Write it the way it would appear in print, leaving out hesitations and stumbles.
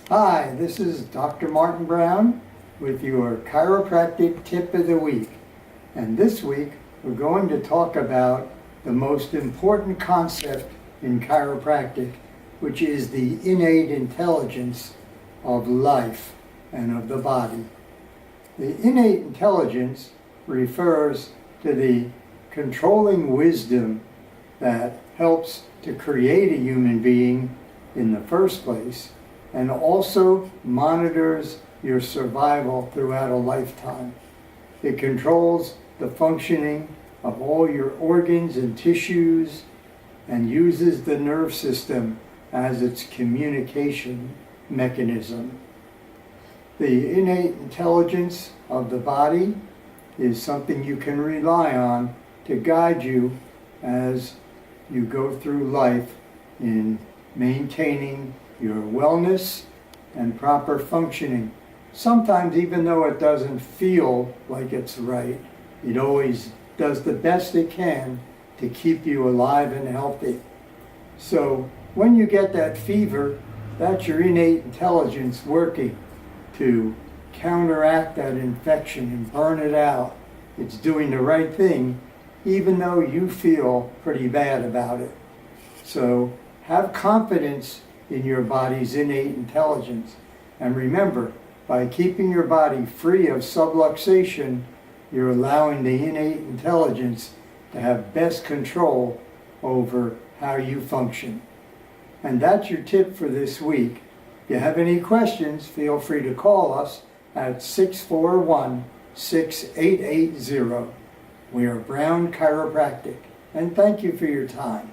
Hi, this is Dr. Martin Brown with your chiropractic tip of the week. And this week we're going to talk about the most important concept in chiropractic, which is the innate intelligence of life and of the body. The innate intelligence refers to the controlling wisdom that helps to create a human being in the first place, and also monitors your survival throughout a lifetime. It controls the functioning of all your organs and tissues and uses the nerve system as its communication mechanism. The innate intelligence of the body is something you can rely on to guide you as you go through life in maintaining your wellness and proper functioning. Sometimes, even though it doesn't feel like it's right, it always does the best it can to keep you alive and healthy. So when you get that fever, that's your innate intelligence working to counteract that infection and burn it out. It's doing the right thing, even though you feel pretty bad about it. So have confidence in your body's innate intelligence. And remember, by keeping your body free of subluxation, you're allowing the innate intelligence to have best control over how you function. And that's your tip for this week. If you have any questions, feel free to call us at 641-6880. We are Brown Chiropractic, and thank you for your time.